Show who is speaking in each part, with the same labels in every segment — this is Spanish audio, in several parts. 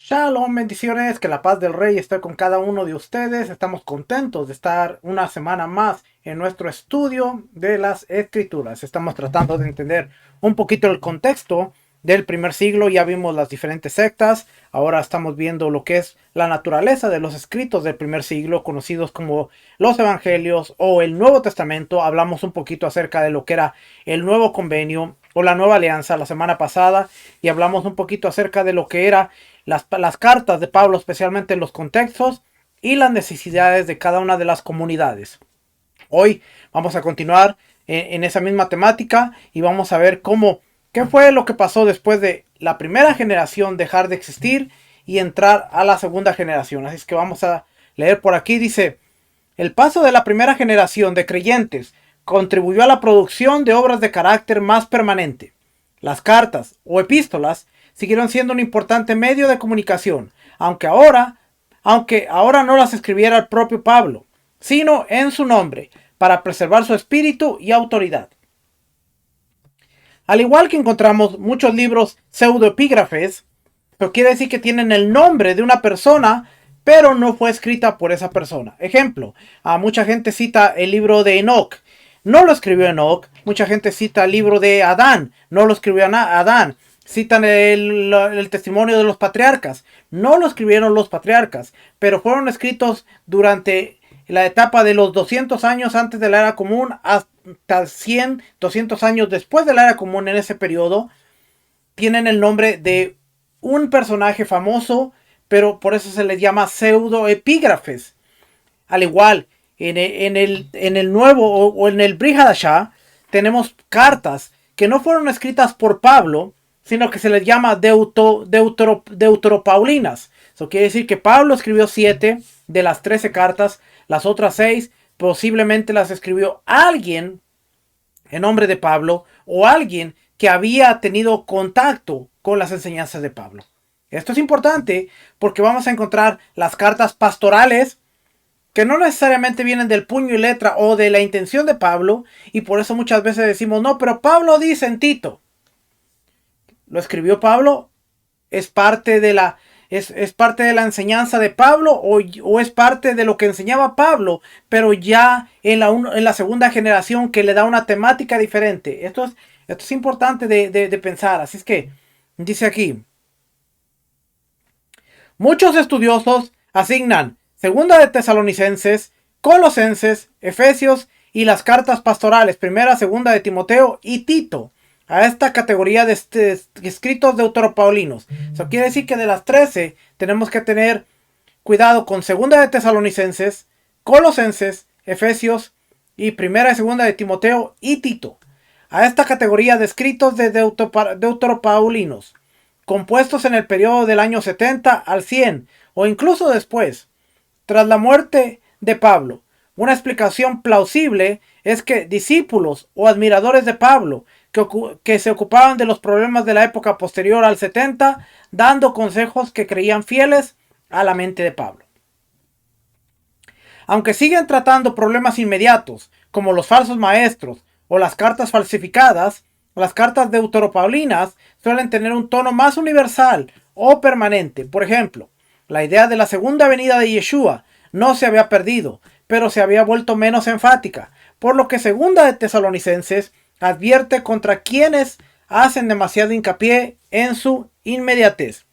Speaker 1: Shalom, bendiciones, que la paz del Rey esté con cada uno de ustedes. Estamos contentos de estar una semana más en nuestro estudio de las Escrituras. Estamos tratando de entender un poquito el contexto del primer siglo. Ya vimos las diferentes sectas. Ahora estamos viendo lo que es la naturaleza de los escritos del primer siglo, conocidos como los Evangelios o el Nuevo Testamento. Hablamos un poquito acerca de lo que era el Nuevo Convenio o la Nueva Alianza la semana pasada y hablamos un poquito acerca de lo que era las cartas de Pablo, especialmente en los contextos y las necesidades de cada una de las comunidades. Hoy vamos a continuar en esa misma temática y vamos a ver qué fue lo que pasó después de la primera generación dejar de existir y entrar a la segunda generación. Así es que vamos a leer por aquí. Dice: el paso de la primera generación de creyentes contribuyó a la producción de obras de carácter más permanente. Las cartas o epístolas siguieron siendo un importante medio de comunicación, aunque ahora no las escribiera el propio Pablo, sino en su nombre, para preservar su espíritu y autoridad. Al igual que encontramos muchos libros pseudoepígrafes, pero quiere decir que tienen el nombre de una persona, pero no fue escrita por esa persona. Ejemplo, a mucha gente cita el libro de Enoch. No lo escribió Enoch. Mucha gente cita el libro de Adán. No lo escribió Adán. Citan el testimonio de los patriarcas. No lo escribieron los patriarcas, pero fueron escritos durante la etapa de los 200 años antes de la era común hasta 100, 200 años después de la era común. En ese periodo tienen el nombre de un personaje famoso, pero por eso se les llama pseudoepígrafes. Al igual, en el nuevo o en el Brit Hadashah tenemos cartas que no fueron escritas por Pablo, sino que se les llama deuteropaulinas. Eso quiere decir que Pablo escribió 7 de las 13 cartas, las otras 6 posiblemente las escribió alguien en nombre de Pablo o alguien que había tenido contacto con las enseñanzas de Pablo. Esto es importante porque vamos a encontrar las cartas pastorales que no necesariamente vienen del puño y letra o de la intención de Pablo, y por eso muchas veces decimos: no, pero Pablo dice en Tito. ¿Lo escribió Pablo? ¿Es parte de es parte de la enseñanza de Pablo o es parte de lo que enseñaba Pablo, pero ya en la segunda generación, que le da una temática diferente? Esto es importante de pensar. Así es que dice aquí: muchos estudiosos asignan segunda de Tesalonicenses, Colosenses, Efesios y las cartas pastorales, primera, segunda de Timoteo y Tito, a esta categoría de escritos deuteropaulinos. Eso quiere decir que de las 13 tenemos que tener cuidado con segunda de Tesalonicenses, Colosenses, Efesios y primera y segunda de Timoteo y Tito, a esta categoría de escritos de deuteropaulinos, compuestos en el periodo del año 70 al 100 o incluso después, tras la muerte de Pablo. Una explicación plausible es que discípulos o admiradores de Pablo que se ocupaban de los problemas de la época posterior al 70, dando consejos que creían fieles a la mente de Pablo. Aunque siguen tratando problemas inmediatos, como los falsos maestros o las cartas falsificadas, las cartas deuteropaulinas suelen tener un tono más universal o permanente. Por ejemplo, la idea de la segunda venida de Yeshua no se había perdido, pero se había vuelto menos enfática, por lo que segunda de Tesalonicenses advierte contra quienes hacen demasiado hincapié en su inmediatez.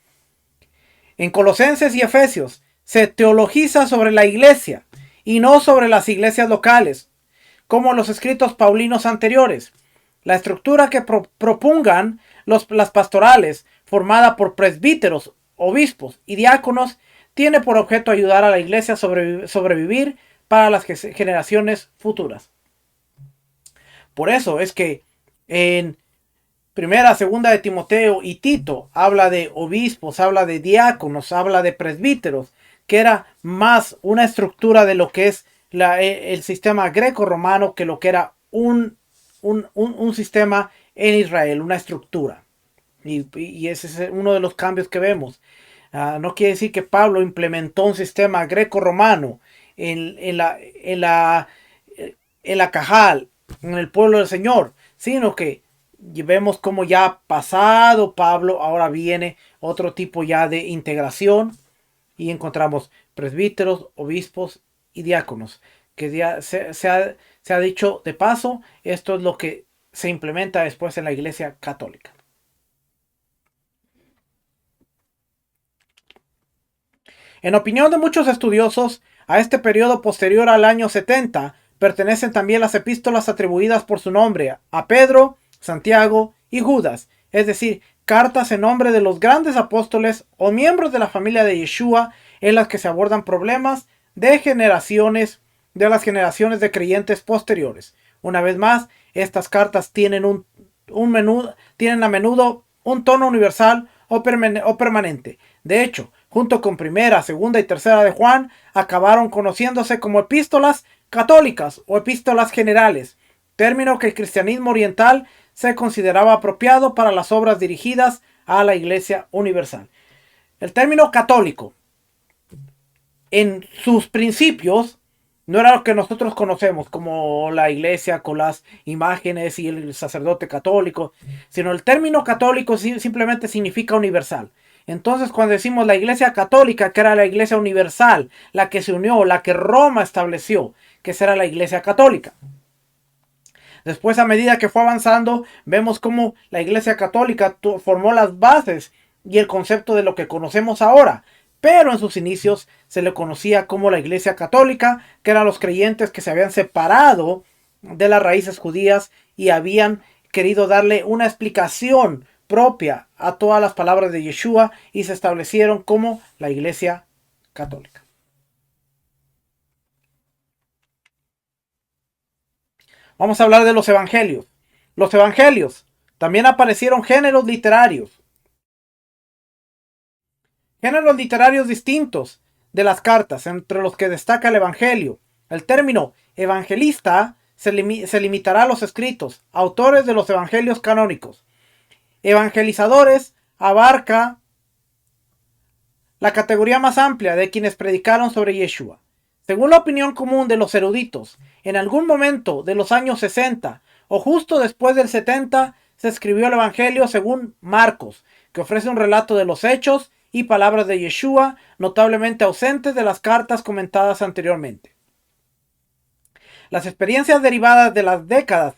Speaker 1: En Colosenses y Efesios se teologiza sobre la iglesia y no sobre las iglesias locales, como los escritos paulinos anteriores. La estructura que propongan las pastorales, formada por presbíteros, obispos y diáconos, tiene por objeto ayudar a la iglesia a sobrevivir para las generaciones futuras. Por eso es que en primera, segunda de Timoteo y Tito habla de obispos, habla de diáconos, habla de presbíteros, que era más una estructura de lo que es el sistema greco-romano que lo que era un sistema en Israel, una estructura. Y ese es uno de los cambios que vemos. No quiere decir que Pablo implementó un sistema greco-romano en la Cajal, en el pueblo del Señor, sino que Y vemos como ya pasado Pablo, ahora viene otro tipo ya de integración y encontramos presbíteros, obispos y diáconos. Que ya se ha dicho de paso, esto es lo que se implementa después en la Iglesia Católica. En opinión de muchos estudiosos, a este periodo posterior al año 70 pertenecen también las epístolas atribuidas por su nombre a Pedro, Santiago y Judas, es decir, cartas en nombre de los grandes apóstoles o miembros de la familia de Yeshua en las que se abordan problemas de las generaciones de creyentes posteriores. Una vez más, estas cartas tienen tienen a menudo un tono universal o permanente. De hecho, junto con primera, segunda y tercera de Juan, acabaron conociéndose como epístolas católicas o epístolas generales, término que el cristianismo oriental se consideraba apropiado para las obras dirigidas a la Iglesia Universal. El término católico, en sus principios, no era lo que nosotros conocemos como la iglesia con las imágenes y el sacerdote católico, sino el término católico simplemente significa universal. Entonces, cuando decimos la iglesia católica, que era la iglesia universal, la que se unió, la que Roma estableció, que será la iglesia católica. Después, a medida que fue avanzando, vemos cómo la iglesia católica formó las bases y el concepto de lo que conocemos ahora. Pero en sus inicios se le conocía como la Iglesia Católica, que eran los creyentes que se habían separado de las raíces judías y habían querido darle una explicación propia a todas las palabras de Yeshua y se establecieron como la Iglesia Católica. Vamos a hablar de los evangelios. Los evangelios también aparecieron géneros literarios. Géneros literarios distintos de las cartas, entre los que destaca el Evangelio. El término evangelista se limitará a los escritos, autores de los evangelios canónicos. Evangelizadores abarca la categoría más amplia de quienes predicaron sobre Yeshua. Según la opinión común de los eruditos, en algún momento de los años 60 o justo después del 70 se escribió el Evangelio según Marcos, que ofrece un relato de los hechos y palabras de Yeshua, notablemente ausentes de las cartas comentadas anteriormente. Las experiencias derivadas de las décadas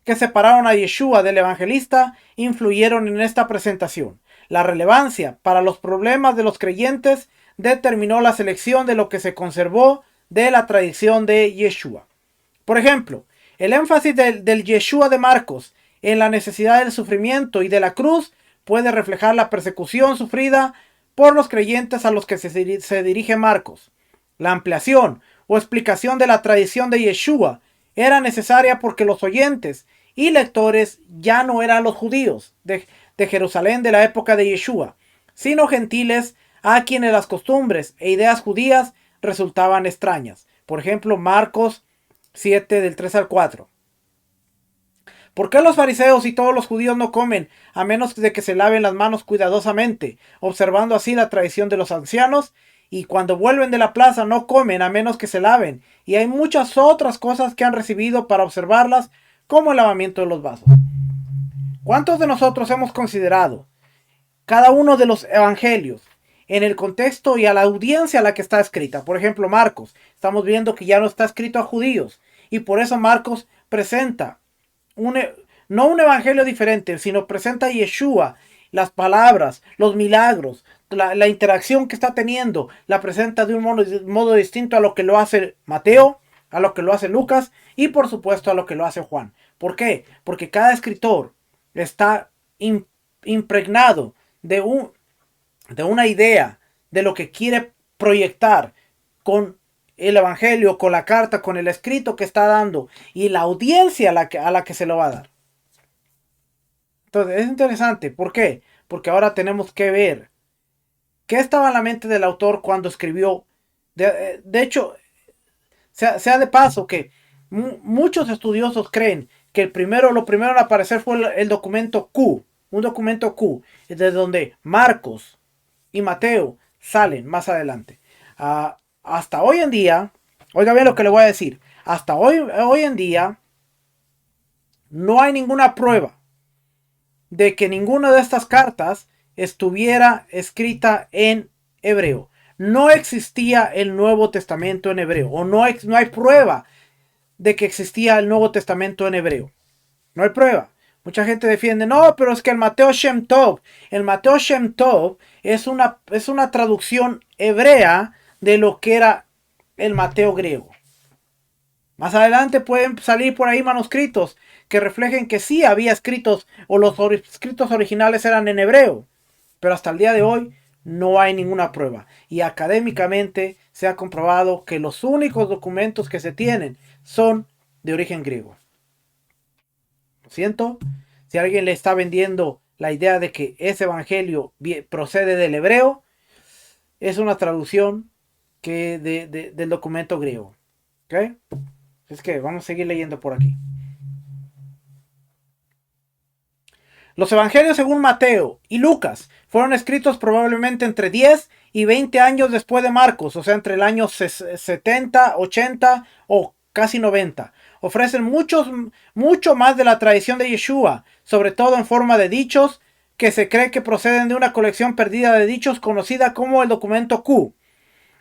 Speaker 1: que separaron a Yeshua del evangelista influyeron en esta presentación. La relevancia para los problemas de los creyentes determinó la selección de lo que se conservó de la tradición de Yeshua. Por ejemplo, el énfasis del Yeshua de Marcos en la necesidad del sufrimiento y de la cruz puede reflejar la persecución sufrida por los creyentes a los que se dirige Marcos. La ampliación o explicación de la tradición de Yeshua era necesaria porque los oyentes y lectores ya no eran los judíos de Jerusalén de la época de Yeshua, sino gentiles a quienes las costumbres e ideas judías resultaban extrañas. Por ejemplo, Marcos 7 del 3 al 4. ¿Por qué los fariseos y todos los judíos no comen a menos de que se laven las manos cuidadosamente, observando así la tradición de los ancianos? Y cuando vuelven de la plaza no comen a menos que se laven. Y hay muchas otras cosas que han recibido para observarlas, como el lavamiento de los vasos. ¿Cuántos de nosotros hemos considerado cada uno de los evangelios en el contexto y a la audiencia a la que está escrita? Por ejemplo, Marcos. Estamos viendo que ya no está escrito a judíos. Y por eso Marcos presenta no un evangelio diferente, sino presenta a Yeshua, las palabras, los milagros, la interacción que está teniendo, la presenta de un modo distinto a lo que lo hace Mateo, a lo que lo hace Lucas y por supuesto a lo que lo hace Juan. ¿Por qué? Porque cada escritor está impregnado de una idea de lo que quiere proyectar con el evangelio, con la carta, con el escrito que está dando y la audiencia a la que se lo va a dar. Entonces es interesante. ¿Por qué? Porque ahora tenemos que ver qué estaba en la mente del autor cuando escribió. De hecho, sea de paso que muchos estudiosos creen que lo primero en aparecer fue el documento Q, un documento Q, de donde Marcos y Mateo salen más adelante. Hasta hoy en día, oiga bien lo que le voy a decir, hasta hoy en día no hay ninguna prueba de que ninguna de estas cartas estuviera escrita en hebreo. No existía el Nuevo Testamento en hebreo, o no hay prueba de que existía el Nuevo Testamento en hebreo. No hay prueba. Mucha gente defiende, no, pero es que el Mateo Shem Tov es una traducción hebrea de lo que era el Mateo griego. Más adelante pueden salir por ahí manuscritos que reflejen que sí había escritos, o los escritos originales eran en hebreo, pero hasta el día de hoy no hay ninguna prueba. Y académicamente se ha comprobado que los únicos documentos que se tienen son de origen griego. Lo siento, si alguien le está vendiendo la idea de que ese evangelio procede del hebreo, es una traducción del documento griego. ¿Ok? Es que vamos a seguir leyendo por aquí. Los evangelios según Mateo y Lucas fueron escritos probablemente entre 10 y 20 años después de Marcos, o sea, entre el año 70, 80 o casi 90. Ofrecen mucho más de la tradición de Yeshua, sobre todo en forma de dichos que se cree que proceden de una colección perdida de dichos conocida como el documento Q.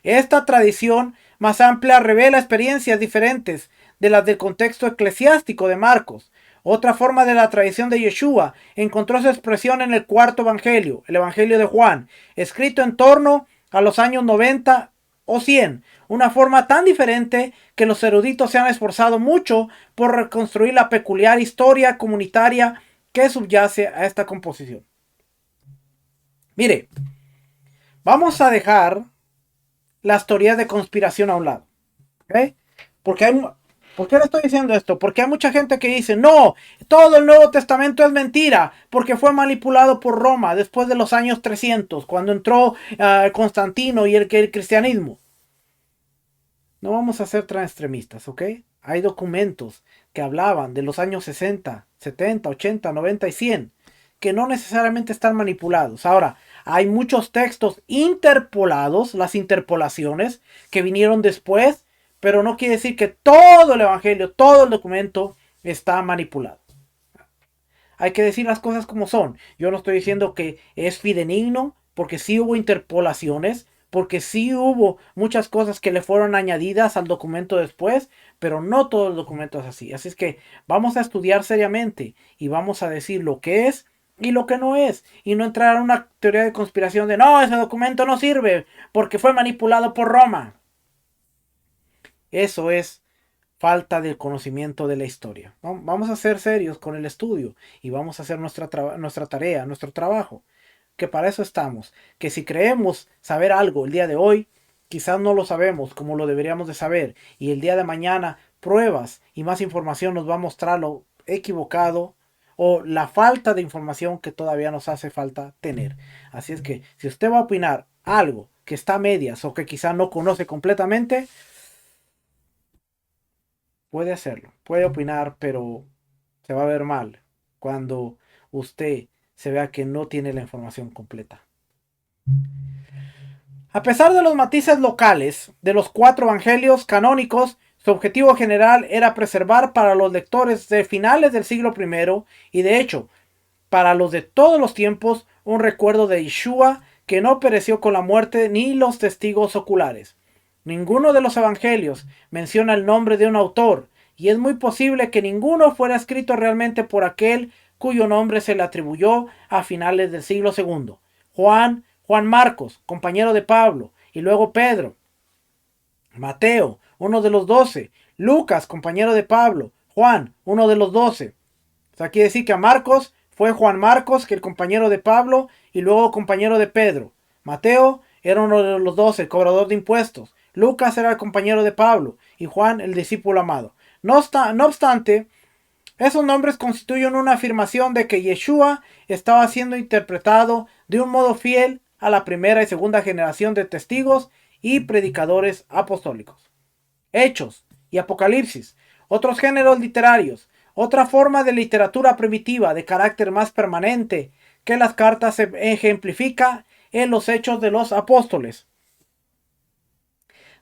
Speaker 1: Esta tradición más amplia revela experiencias diferentes de las del contexto eclesiástico de Marcos. Otra forma de la tradición de Yeshua encontró su expresión en el cuarto evangelio, el evangelio de Juan, escrito en torno a los años 90 o 100, una forma tan diferente que los eruditos se han esforzado mucho por reconstruir la peculiar historia comunitaria que subyace a esta composición. Mire, vamos a dejar las teorías de conspiración a un lado, ¿ok? ¿Por qué le estoy diciendo esto? Porque hay mucha gente que dice, no, todo el Nuevo Testamento es mentira, porque fue manipulado por Roma después de los años 300, cuando entró Constantino y el cristianismo. No vamos a ser tan extremistas, ¿ok? Hay documentos que hablaban de los años 60, 70, 80, 90 y 100, que no necesariamente están manipulados. Ahora, hay muchos textos interpolados, las interpolaciones, que vinieron después, pero no quiere decir que todo el evangelio, todo el documento está manipulado. Hay que decir las cosas como son. Yo no estoy diciendo que es fidedigno, porque sí hubo interpolaciones, porque sí hubo muchas cosas que le fueron añadidas al documento después, pero no todo el documento es así. Así es que vamos a estudiar seriamente y vamos a decir lo que es y lo que no es, y no entrar a una teoría de conspiración de no, ese documento no sirve porque fue manipulado por Roma. Eso es falta de conocimiento de la historia. Vamos a ser serios con el estudio y vamos a hacer nuestra tarea, nuestro trabajo, que para eso estamos. Que si creemos saber algo el día de hoy, quizás no lo sabemos como lo deberíamos de saber, y el día de mañana pruebas y más información nos va a mostrar lo equivocado o la falta de información que todavía nos hace falta tener. Así es que si usted va a opinar algo que está a medias o que quizá no conoce completamente, puede hacerlo, puede opinar, pero se va a ver mal cuando usted se vea que no tiene la información completa. A pesar de los matices locales de los 4 evangelios canónicos, su objetivo general era preservar para los lectores de finales del siglo I y de hecho para los de todos los tiempos un recuerdo de Yeshua que no pereció con la muerte ni los testigos oculares. Ninguno de los evangelios menciona el nombre de un autor y es muy posible que ninguno fuera escrito realmente por aquel cuyo nombre se le atribuyó a finales del siglo II. Juan Marcos, compañero de Pablo, y luego Pedro. Mateo, uno de los 12. Lucas, compañero de Pablo. Juan, uno de los 12. O sea, quiere decir que a Marcos fue Juan Marcos, que el compañero de Pablo, y luego compañero de Pedro. Mateo era uno de los 12, cobrador de impuestos. Lucas era el compañero de Pablo, y Juan el discípulo amado. No obstante, esos nombres constituyen una afirmación de que Yeshua estaba siendo interpretado de un modo fiel a la primera y segunda generación de testigos y predicadores apostólicos. Hechos y Apocalipsis, otros géneros literarios, otra forma de literatura primitiva de carácter más permanente que las cartas se ejemplifica en los Hechos de los Apóstoles.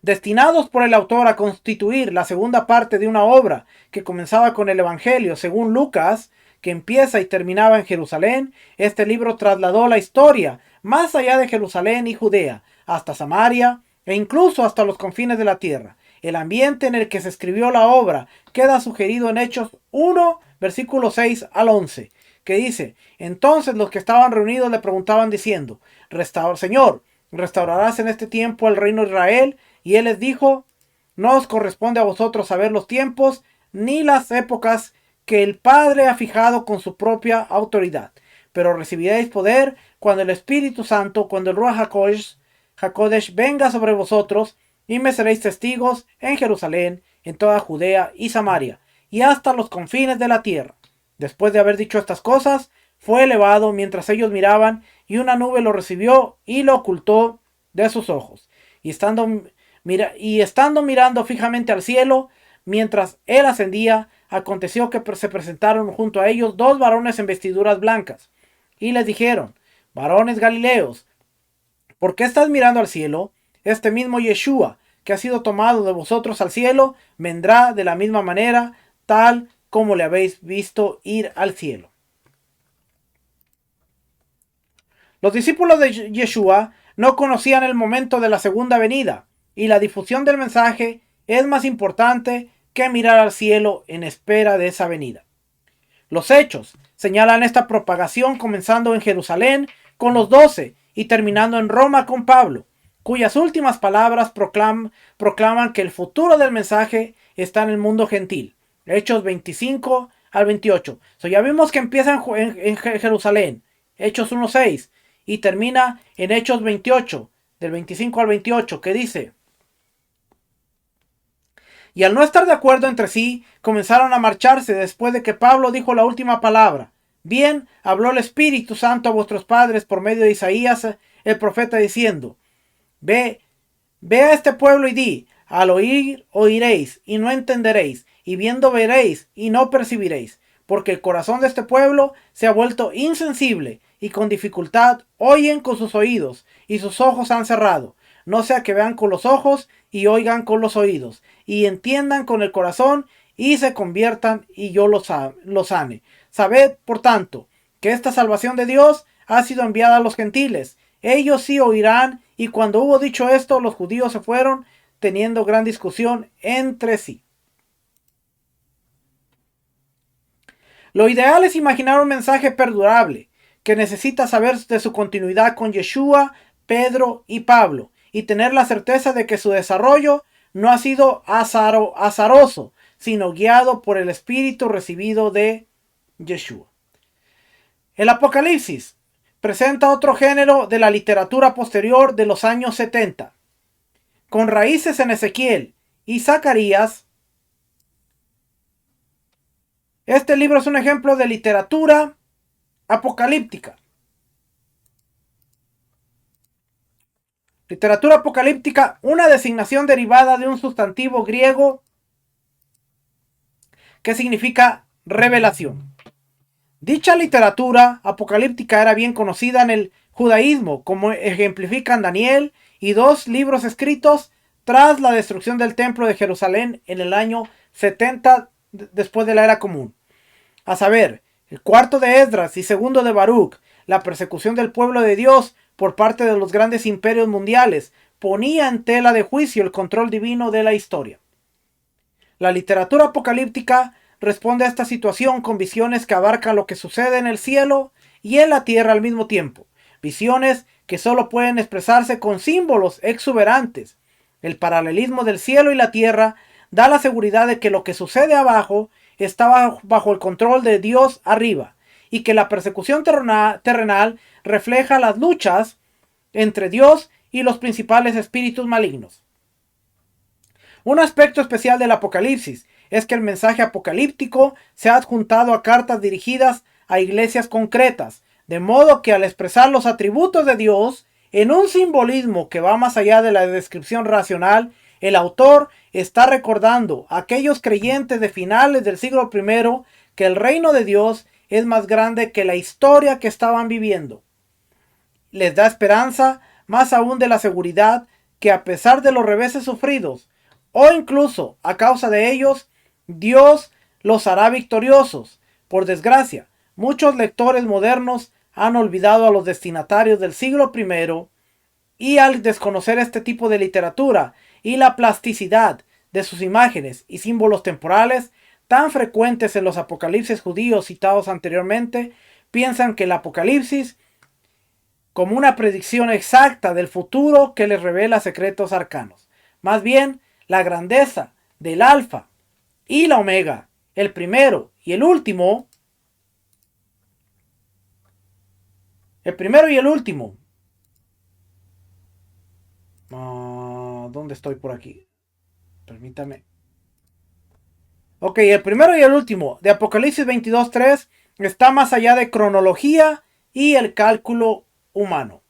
Speaker 1: Destinados por el autor a constituir la segunda parte de una obra que comenzaba con el Evangelio según Lucas, que empieza y terminaba en Jerusalén, este libro trasladó la historia más allá de Jerusalén y Judea, hasta Samaria e incluso hasta los confines de la tierra. El ambiente en el que se escribió la obra queda sugerido en Hechos 1, versículos 6 al 11, que dice: entonces los que estaban reunidos le preguntaban diciendo: Señor, ¿restaurarás en este tiempo el reino de Israel? Y él les dijo: no os corresponde a vosotros saber los tiempos ni las épocas que el Padre ha fijado con su propia autoridad, pero recibiréis poder cuando el Espíritu Santo, cuando el Ruach HaKodesh venga sobre vosotros, y me seréis testigos en Jerusalén, en toda Judea y Samaria, y hasta los confines de la tierra. Después de haber dicho estas cosas, fue elevado mientras ellos miraban, y una nube lo recibió y lo ocultó de sus ojos. Y estando mirando fijamente al cielo, mientras él ascendía, aconteció que se presentaron junto a ellos dos varones en vestiduras blancas, y les dijeron: varones Galileos, ¿por qué estás mirando al cielo? Este mismo Yeshua, que ha sido tomado de vosotros al cielo, vendrá de la misma manera, tal como le habéis visto ir al cielo. Los discípulos de Yeshua no conocían el momento de la segunda venida, y la difusión del mensaje es más importante que mirar al cielo en espera de esa venida. Los hechos señalan esta propagación comenzando en Jerusalén con los 12 y terminando en Roma con Pablo, cuyas últimas palabras proclaman que el futuro del mensaje está en el mundo gentil. Hechos 25 al 28. Ya vimos que empieza en Jerusalén, Hechos 1:6, y termina en Hechos 28, del 25 al 28, que dice: y al no estar de acuerdo entre sí, comenzaron a marcharse después de que Pablo dijo la última palabra. Bien, habló el Espíritu Santo a vuestros padres por medio de Isaías, el profeta, diciendo: Ve a este pueblo y di: al oír oiréis y no entenderéis, y viendo veréis y no percibiréis, porque el corazón de este pueblo se ha vuelto insensible, y con dificultad oyen con sus oídos, y sus ojos han cerrado, no sea que vean con los ojos y oigan con los oídos, y entiendan con el corazón y se conviertan, y yo los sane. Sabed, por tanto, que esta salvación de Dios ha sido enviada a los gentiles. Ellos sí oirán. Y cuando hubo dicho esto, los judíos se fueron, teniendo gran discusión entre sí. Lo ideal es imaginar un mensaje perdurable, que necesita saber de su continuidad con Yeshua, Pedro y Pablo, y tener la certeza de que su desarrollo no ha sido azaroso, sino guiado por el Espíritu recibido de Yeshua. El Apocalipsis presenta otro género de la literatura posterior de los años 70, con raíces en Ezequiel y Zacarías. Este libro es un ejemplo de literatura apocalíptica. Literatura apocalíptica, una designación derivada de un sustantivo griego que significa revelación. Dicha literatura apocalíptica era bien conocida en el judaísmo, como ejemplifican Daniel y dos libros escritos tras la destrucción del templo de Jerusalén en el año 70 después de la era común. A saber, el cuarto de Esdras y segundo de Baruch, la persecución del pueblo de Dios por parte de los grandes imperios mundiales, ponía en tela de juicio el control divino de la historia. La literatura apocalíptica responde a esta situación con visiones que abarcan lo que sucede en el cielo y en la tierra al mismo tiempo. Visiones que solo pueden expresarse con símbolos exuberantes. El paralelismo del cielo y la tierra da la seguridad de que lo que sucede abajo está bajo el control de Dios arriba, y que la persecución terrenal refleja las luchas entre Dios y los principales espíritus malignos. Un aspecto especial del Apocalipsis es que el mensaje apocalíptico se ha adjuntado a cartas dirigidas a iglesias concretas, de modo que al expresar los atributos de Dios en un simbolismo que va más allá de la descripción racional, el autor está recordando a aquellos creyentes de finales del siglo I que el reino de Dios es más grande que la historia que estaban viviendo. Les da esperanza, más aún de la seguridad que a pesar de los reveses sufridos, o incluso a causa de ellos, Dios los hará victoriosos. Por desgracia, muchos lectores modernos han olvidado a los destinatarios del siglo I y al desconocer este tipo de literatura y la plasticidad de sus imágenes y símbolos temporales tan frecuentes en los apocalipsis judíos citados anteriormente, piensan que el apocalipsis como una predicción exacta del futuro que les revela secretos arcanos. Más bien, la grandeza del alfa y la omega, el primero y el último, ¿dónde estoy por aquí? Permítame. Ok, el primero y el último de Apocalipsis 22:3 está más allá de cronología y el cálculo humano.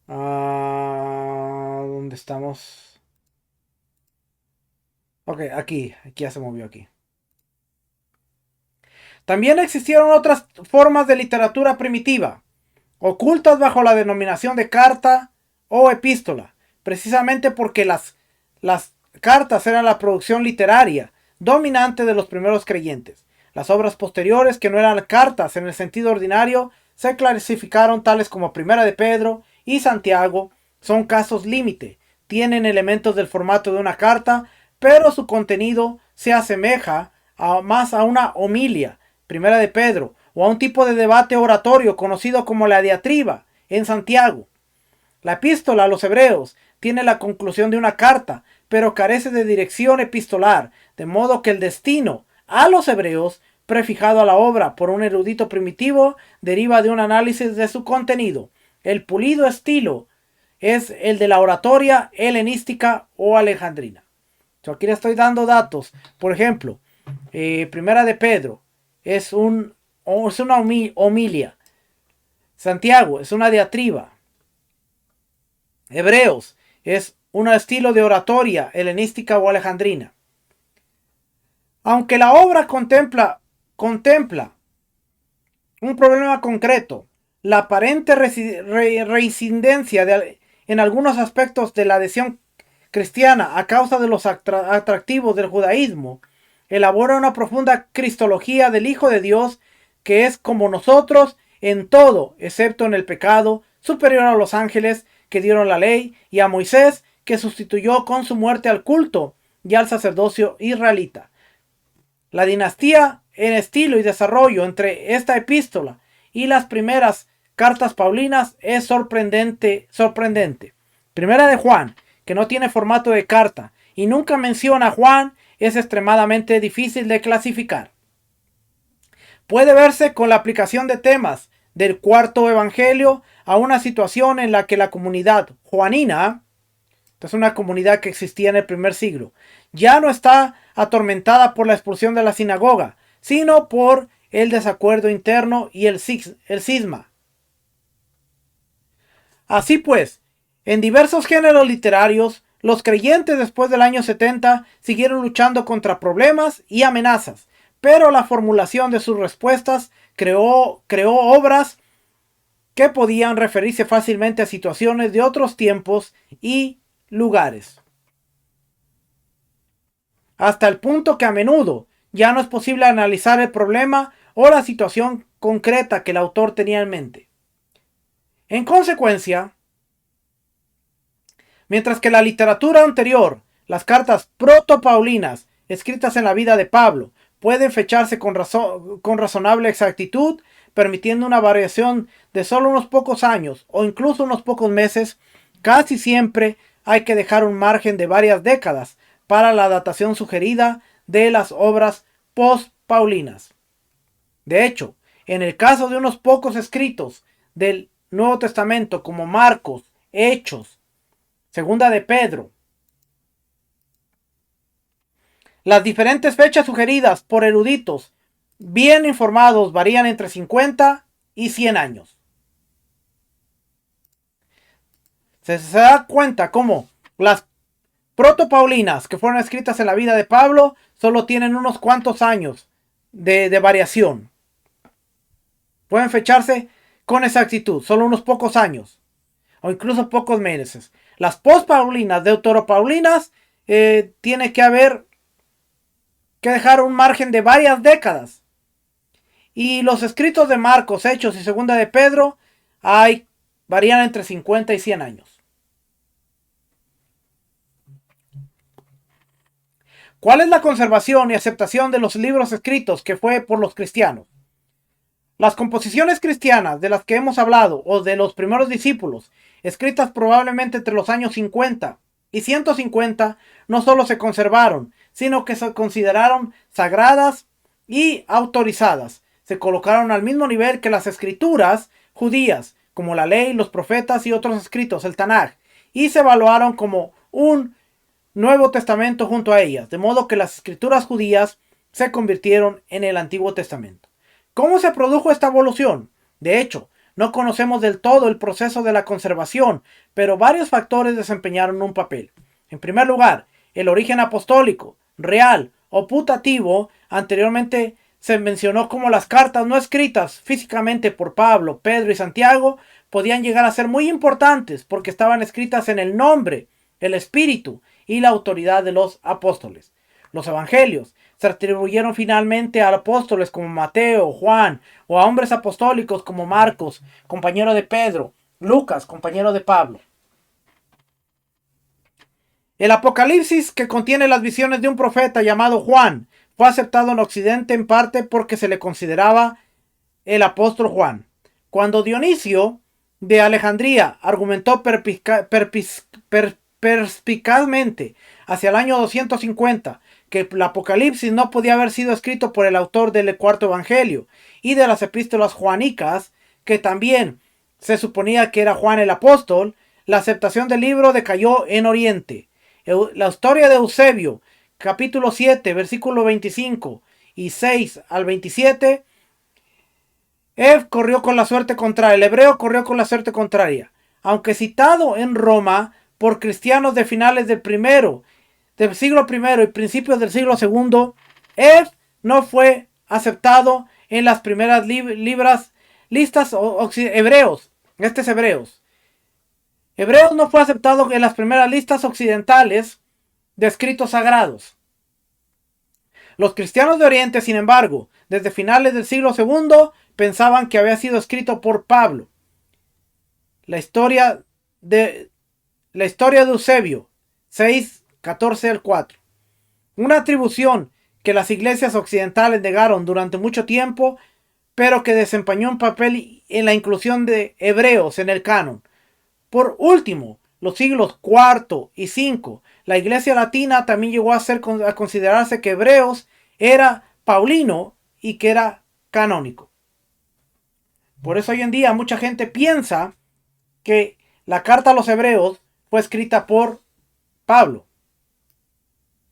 Speaker 1: ¿Dónde estamos? Ok, aquí ya se movió aquí. También existieron otras formas de literatura primitiva, ocultas bajo la denominación de carta o epístola, precisamente porque las cartas eran la producción literaria dominante de los primeros creyentes. Las obras posteriores, que no eran cartas en el sentido ordinario, se clasificaron tales como Primera de Pedro y Santiago, son casos límite, tienen elementos del formato de una carta, pero su contenido se asemeja más a una homilia, Primera de Pedro, o a un tipo de debate oratorio conocido como la diatriba en Santiago. La epístola a los hebreos tiene la conclusión de una carta, pero carece de dirección epistolar, de modo que el destino a los hebreos, prefijado a la obra por un erudito primitivo, deriva de un análisis de su contenido. El pulido estilo es el de la oratoria helenística o alejandrina. Aquí le estoy dando datos. Por ejemplo, Primera de Pedro es una homilia. Santiago es una diatriba. Hebreos es un estilo de oratoria helenística o alejandrina. Aunque la obra contempla un problema concreto, la aparente reincidencia en algunos aspectos de la adhesión cristiana a causa de los atractivos del judaísmo, elabora una profunda cristología del Hijo de Dios que es como nosotros en todo, excepto en el pecado, superior a los ángeles que dieron la ley y a Moisés que sustituyó con su muerte al culto y al sacerdocio israelita. La dinastía en estilo y desarrollo entre esta epístola y las primeras cartas paulinas es sorprendente. Primera de Juan, que no tiene formato de carta y nunca menciona a Juan, es extremadamente difícil de clasificar. Puede verse con la aplicación de temas del cuarto evangelio a una situación en la que la comunidad juanina, es una comunidad que existía en el primer siglo, ya no está atormentada por la expulsión de la sinagoga, sino por el desacuerdo interno y el cisma. Así pues, en diversos géneros literarios, los creyentes después del año 70 siguieron luchando contra problemas y amenazas, pero la formulación de sus respuestas creó obras que podían referirse fácilmente a situaciones de otros tiempos y lugares. Hasta el punto que a menudo ya no es posible analizar el problema o la situación concreta que el autor tenía en mente. En consecuencia, mientras que la literatura anterior, las cartas protopaulinas escritas en la vida de Pablo, pueden fecharse con razonable exactitud, permitiendo una variación de solo unos pocos años o incluso unos pocos meses, casi siempre hay que dejar un margen de varias décadas para la datación sugerida de las obras post-paulinas. De hecho, en el caso de unos pocos escritos del Nuevo Testamento como Marcos, Hechos, Segunda de Pedro, las diferentes fechas sugeridas por eruditos bien informados varían entre 50 y 100 años. Se da cuenta cómo las protopaulinas que fueron escritas en la vida de Pablo solo tienen unos cuantos años de variación. Pueden fecharse con exactitud, solo unos pocos años o incluso pocos meses. Las post-paulinas, deuteropaulinas, tiene que haber que dejar un margen de varias décadas. Y los escritos de Marcos, Hechos y Segunda de Pedro varían entre 50 y 100 años. ¿Cuál es la conservación y aceptación de los libros escritos que fue por los cristianos? Las composiciones cristianas de las que hemos hablado, o de los primeros discípulos, escritas probablemente entre los años 50 y 150, no solo se conservaron, sino que se consideraron sagradas y autorizadas. Se colocaron al mismo nivel que las escrituras judías, como la ley, los profetas y otros escritos, el Tanaj, y se evaluaron como un Nuevo Testamento junto a ellas, de modo que las escrituras judías se convirtieron en el Antiguo Testamento. ¿Cómo se produjo esta evolución? De hecho, no conocemos del todo el proceso de la conservación, pero varios factores desempeñaron un papel. En primer lugar, el origen apostólico, real o putativo, anteriormente se mencionó como las cartas no escritas físicamente por Pablo, Pedro y Santiago podían llegar a ser muy importantes porque estaban escritas en el nombre, el espíritu y la autoridad de los apóstoles. Los evangelios se atribuyeron finalmente a apóstoles como Mateo, Juan, o a hombres apostólicos como Marcos, compañero de Pedro, Lucas, compañero de Pablo. El Apocalipsis, que contiene las visiones de un profeta llamado Juan, fue aceptado en Occidente en parte porque se le consideraba el apóstol Juan. Cuando Dionisio de Alejandría argumentó perspicazmente hacia el año 250 que el Apocalipsis no podía haber sido escrito por el autor del cuarto evangelio y de las epístolas juanicas, que también se suponía que era Juan el apóstol, la aceptación del libro decayó en Oriente. La historia de Eusebio, capítulo 7, versículo 25 y 6 al 27, corrió con la suerte contraria, el hebreo corrió con la suerte contraria. Aunque citado en Roma por cristianos de finales del siglo I y principios del siglo II, no fue aceptado en las primeras listas hebreos. Hebreos no fue aceptado en las primeras listas occidentales de escritos sagrados. Los cristianos de Oriente, sin embargo, desde finales del siglo II, pensaban que había sido escrito por Pablo. La historia de Eusebio 6, 14 al 4. Una atribución que las iglesias occidentales negaron durante mucho tiempo, pero que desempeñó un papel en la inclusión de hebreos en el canon. Por último, los siglos IV y V, la iglesia latina también llegó a considerarse que Hebreos era paulino y que era canónico. Por eso hoy en día mucha gente piensa que la carta a los hebreos fue escrita por Pablo.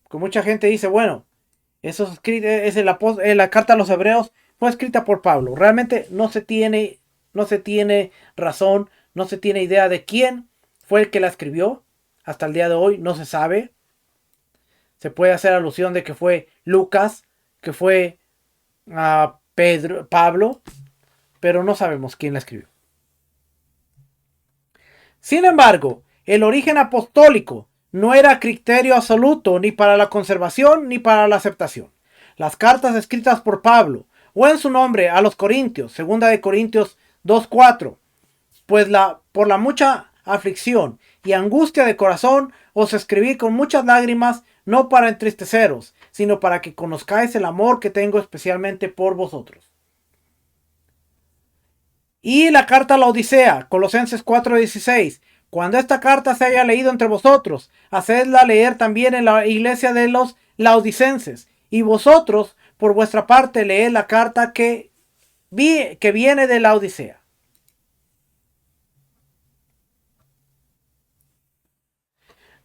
Speaker 1: Que mucha gente dice, bueno, la carta a los hebreos fue escrita por Pablo. Realmente no se tiene razón, no se tiene idea de quién fue el que la escribió. Hasta el día de hoy no se sabe. Se puede hacer alusión de que fue Lucas, que fue Pablo, pero no sabemos quién la escribió. Sin embargo, el origen apostólico no era criterio absoluto ni para la conservación ni para la aceptación. Las cartas escritas por Pablo o en su nombre a los Corintios, 2 de Corintios 2:4, pues por la mucha aflicción y angustia de corazón os escribí con muchas lágrimas, no para entristeceros, sino para que conozcáis el amor que tengo especialmente por vosotros. Y la carta a la Odisea, Colosenses 4:16. Cuando esta carta se haya leído entre vosotros, hacedla leer también en la iglesia de los laodicenses. Y vosotros, por vuestra parte, leed la carta que viene de la Odisea.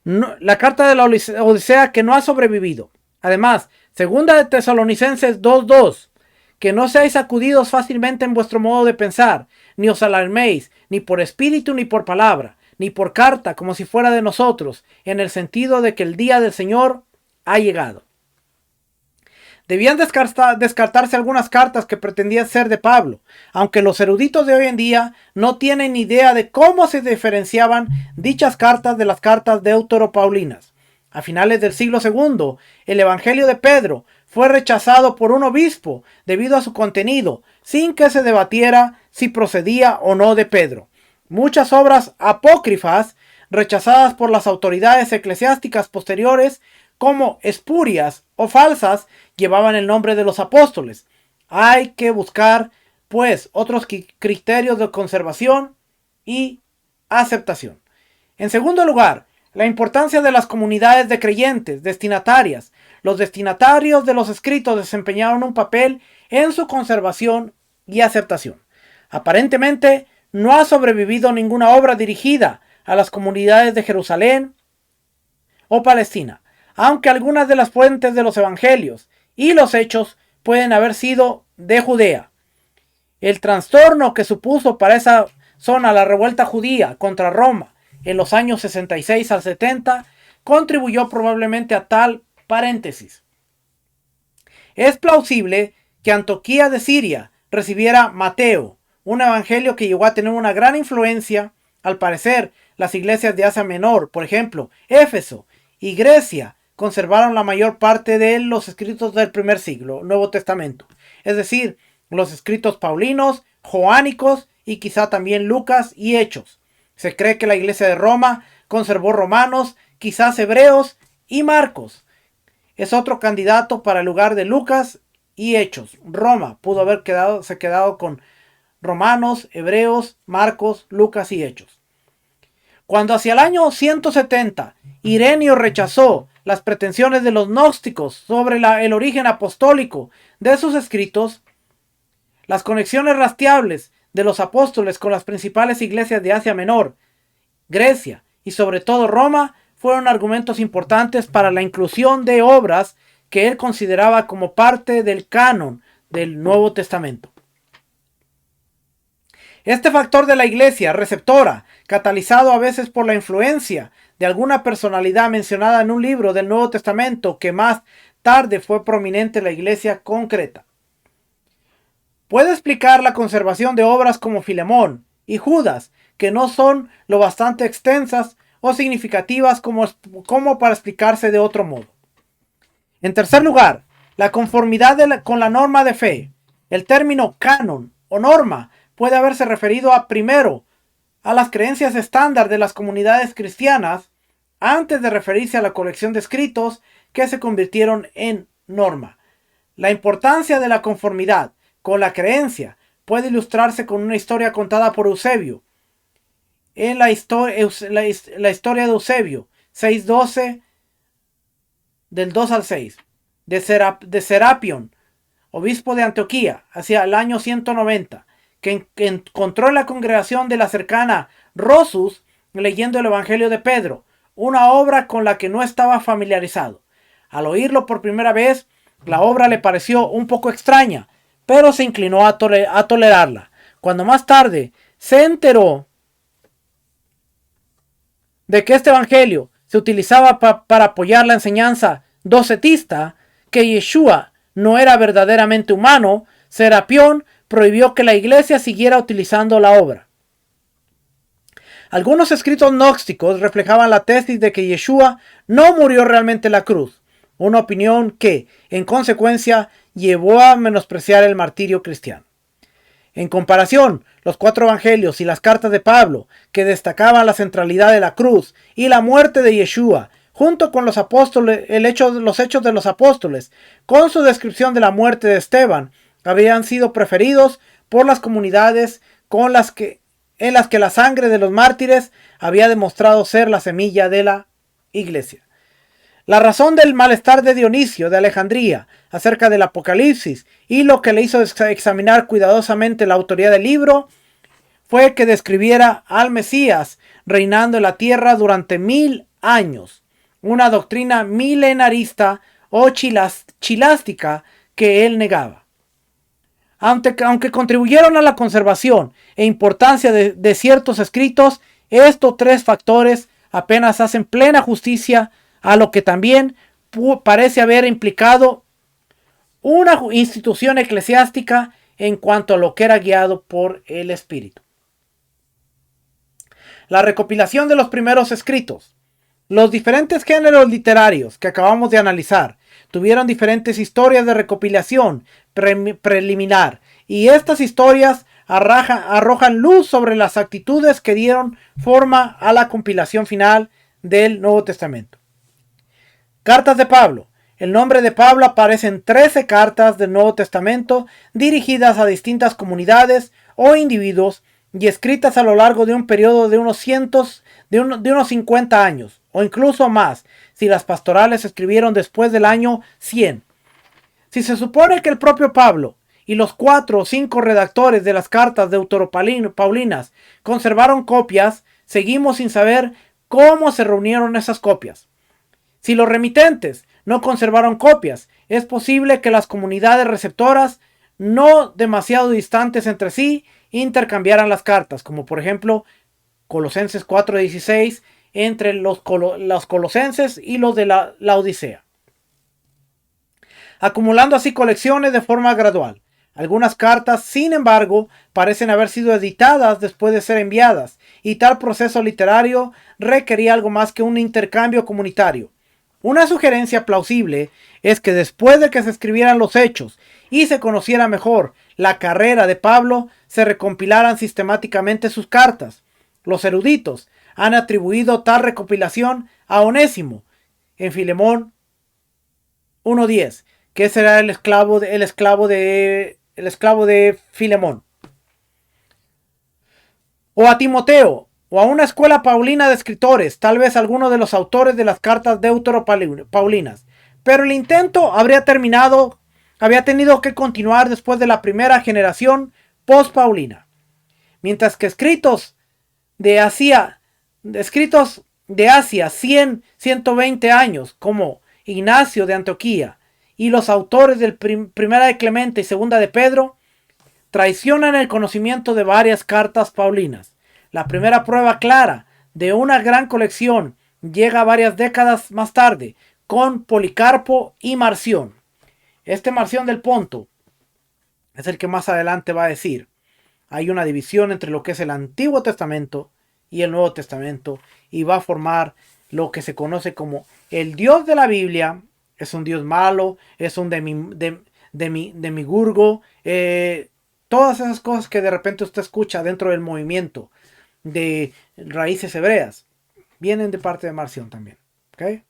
Speaker 1: La carta de la Odisea que no ha sobrevivido. Además, 2 de Tesalonicenses 2:2. Que no seáis sacudidos fácilmente en vuestro modo de pensar, ni os alarméis, ni por espíritu ni por palabra, ni por carta, como si fuera de nosotros, en el sentido de que el día del Señor ha llegado. Debían descartarse algunas cartas que pretendían ser de Pablo, aunque los eruditos de hoy en día no tienen idea de cómo se diferenciaban dichas cartas de las cartas deuteropaulinas. A finales del siglo II, el Evangelio de Pedro fue rechazado por un obispo debido a su contenido, sin que se debatiera si procedía o no de Pedro. Muchas obras apócrifas, rechazadas por las autoridades eclesiásticas posteriores, como espurias o falsas, llevaban el nombre de los apóstoles. Hay que buscar, pues, otros criterios de conservación y aceptación. En segundo lugar, la importancia de las comunidades de creyentes destinatarias. Los destinatarios de los escritos desempeñaron un papel en su conservación y aceptación. Aparentemente, no ha sobrevivido ninguna obra dirigida a las comunidades de Jerusalén o Palestina, aunque algunas de las fuentes de los evangelios y los hechos pueden haber sido de Judea. El trastorno que supuso para esa zona la revuelta judía contra Roma en los años 66 al 70 contribuyó probablemente a tal paréntesis. Es plausible que Antioquía de Siria recibiera Mateo, un evangelio que llegó a tener una gran influencia. Al parecer, las iglesias de Asia Menor, por ejemplo, Éfeso y Grecia, conservaron la mayor parte de los escritos del primer siglo, Nuevo Testamento, es decir, los escritos paulinos, joánicos y quizá también Lucas y Hechos. Se cree que la iglesia de Roma conservó Romanos, quizás Hebreos y Marcos. Es otro candidato para el lugar de Lucas y Hechos. Roma pudo haber quedado con Romanos, Hebreos, Marcos, Lucas y Hechos. Cuando hacia el año 170 Ireneo rechazó las pretensiones de los gnósticos sobre el origen apostólico de sus escritos, las conexiones rastreables de los apóstoles con las principales iglesias de Asia Menor, Grecia y sobre todo Roma fueron argumentos importantes para la inclusión de obras que él consideraba como parte del canon del Nuevo Testamento. Este factor de la iglesia receptora, catalizado a veces por la influencia de alguna personalidad mencionada en un libro del Nuevo Testamento que más tarde fue prominente en la iglesia concreta, puede explicar la conservación de obras como Filemón y Judas, que no son lo bastante extensas o significativas como para explicarse de otro modo. En tercer lugar, la conformidad con la norma de fe. El término canon o norma puede haberse referido primero a las creencias estándar de las comunidades cristianas antes de referirse a la colección de escritos que se convirtieron en norma. La importancia de la conformidad con la creencia puede ilustrarse con una historia contada por Eusebio. En la historia de Eusebio 6:12 del 2 al 6 de Serapión, obispo de Antioquía, hacia el año 190, que encontró en la congregación de la cercana Rosus leyendo el Evangelio de Pedro, una obra con la que no estaba familiarizado. Al oírlo por primera vez, la obra le pareció un poco extraña, pero se inclinó a tolerarla. Cuando más tarde se enteró de que este evangelio se utilizaba para apoyar la enseñanza docetista, que Yeshua no era verdaderamente humano, Serapión prohibió que la iglesia siguiera utilizando la obra. Algunos escritos gnósticos reflejaban la tesis de que Yeshua no murió realmente en la cruz, una opinión que, en consecuencia, llevó a menospreciar el martirio cristiano. En comparación, los 4 evangelios y las cartas de Pablo, que destacaban la centralidad de la cruz y la muerte de Yeshua, junto con los apóstoles, los hechos de los apóstoles, con su descripción de la muerte de Esteban, habían sido preferidos por las comunidades en las que la sangre de los mártires había demostrado ser la semilla de la iglesia. La razón del malestar de Dionisio de Alejandría acerca del Apocalipsis y lo que le hizo examinar cuidadosamente la autoría del libro fue que describiera al Mesías reinando en la tierra durante 1000 años, una doctrina milenarista o chilástica que él negaba. Aunque contribuyeron a la conservación e importancia de ciertos escritos, estos 3 factores apenas hacen plena justicia a lo que también parece haber implicado una institución eclesiástica en cuanto a lo que era guiado por el Espíritu. La recopilación de los primeros escritos. Los diferentes géneros literarios que acabamos de analizar tuvieron diferentes historias de recopilación preliminar, y estas historias arrojan luz sobre las actitudes que dieron forma a la compilación final del Nuevo Testamento. Cartas de Pablo. El nombre de Pablo aparece en 13 cartas del Nuevo Testamento dirigidas a distintas comunidades o individuos y escritas a lo largo de un periodo de unos 50 años o incluso más si las pastorales se escribieron después del año 100. Si se supone que el propio Pablo y los 4 o 5 redactores de las cartas deuteropaulinas conservaron copias, seguimos sin saber cómo se reunieron esas copias. Si los remitentes no conservaron copias, es posible que las comunidades receptoras, no demasiado distantes entre sí, intercambiaran las cartas, como por ejemplo Colosenses 4:16 entre los colosenses y los de la Odisea, acumulando así colecciones de forma gradual. Algunas cartas, sin embargo, parecen haber sido editadas después de ser enviadas, y tal proceso literario requería algo más que un intercambio comunitario. Una sugerencia plausible es que después de que se escribieran los hechos y se conociera mejor la carrera de Pablo, se recompilaran sistemáticamente sus cartas. Los eruditos han atribuido tal recopilación a Onésimo en Filemón 1:10, que será el esclavo de Filemón, o a Timoteo, o a una escuela paulina de escritores, tal vez alguno de los autores de las cartas deuteropaulinas. Pero el intento había tenido que continuar después de la primera generación post-paulina. Mientras que escritos de Asia 120 años, como Ignacio de Antioquía y los autores del Primera de Clemente y Segunda de Pedro, traicionan el conocimiento de varias cartas paulinas. La primera prueba clara de una gran colección llega varias décadas más tarde, con Policarpo y Marción. Este Marción del Ponto es el que más adelante va a decir: hay una división entre lo que es el Antiguo Testamento y el Nuevo Testamento, y va a formar lo que se conoce como el Dios de la Biblia. Es un Dios malo, es un demigurgo, todas esas cosas que de repente usted escucha dentro del movimiento de raíces hebreas vienen de parte de Marción también. ¿Okay?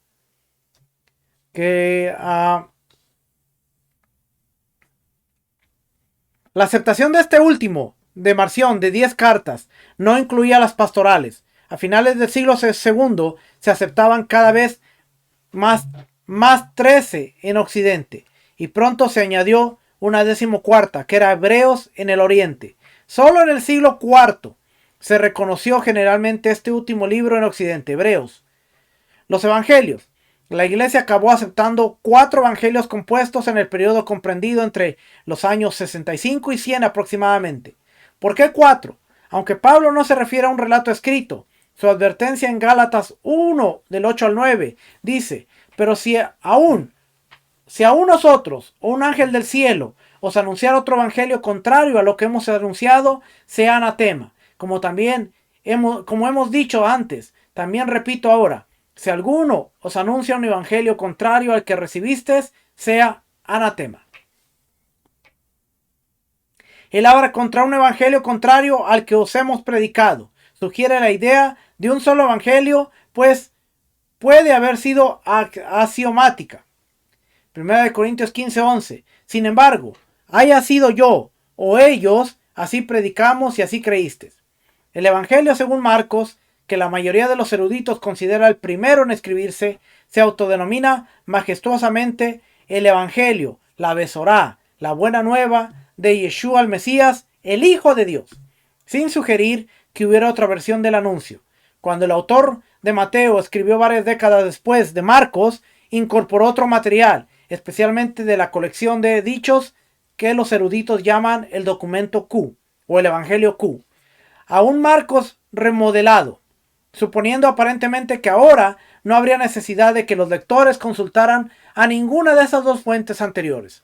Speaker 1: La aceptación de este último, de Marción, de 10 cartas, no incluía las pastorales. A finales del siglo II se aceptaban cada vez más 13 en Occidente, y pronto se añadió una 14ª, que era Hebreos en el Oriente. Solo en el siglo IV se reconoció generalmente este último libro en Occidente, Hebreos. Los Evangelios. La Iglesia acabó aceptando 4 evangelios compuestos en el periodo comprendido entre los años 65 y 100 aproximadamente. ¿Por qué 4? Aunque Pablo no se refiere a un relato escrito, su advertencia en Gálatas 1, del 8 al 9, dice: pero si aún nosotros o un ángel del cielo os anunciara otro evangelio contrario a lo que hemos anunciado, sea anatema. Como hemos dicho antes, también repito ahora: si alguno os anuncia un evangelio contrario al que recibisteis, sea anatema. Él habla contra un evangelio contrario al que os hemos predicado. Sugiere la idea de un solo evangelio, pues puede haber sido axiomática. 1 Corintios 15:11. Sin embargo, haya sido yo o ellos, así predicamos y así creísteis. El evangelio según Marcos, que la mayoría de los eruditos considera el primero en escribirse, se autodenomina majestuosamente el Evangelio, la Besorá, la buena nueva de Yeshua el Mesías, el Hijo de Dios, sin sugerir que hubiera otra versión del anuncio. Cuando el autor de Mateo escribió varias décadas después de Marcos, incorporó otro material, especialmente de la colección de dichos que los eruditos llaman el documento Q o el Evangelio Q, a un Marcos remodelado, suponiendo aparentemente que ahora no habría necesidad de que los lectores consultaran a ninguna de esas dos fuentes anteriores.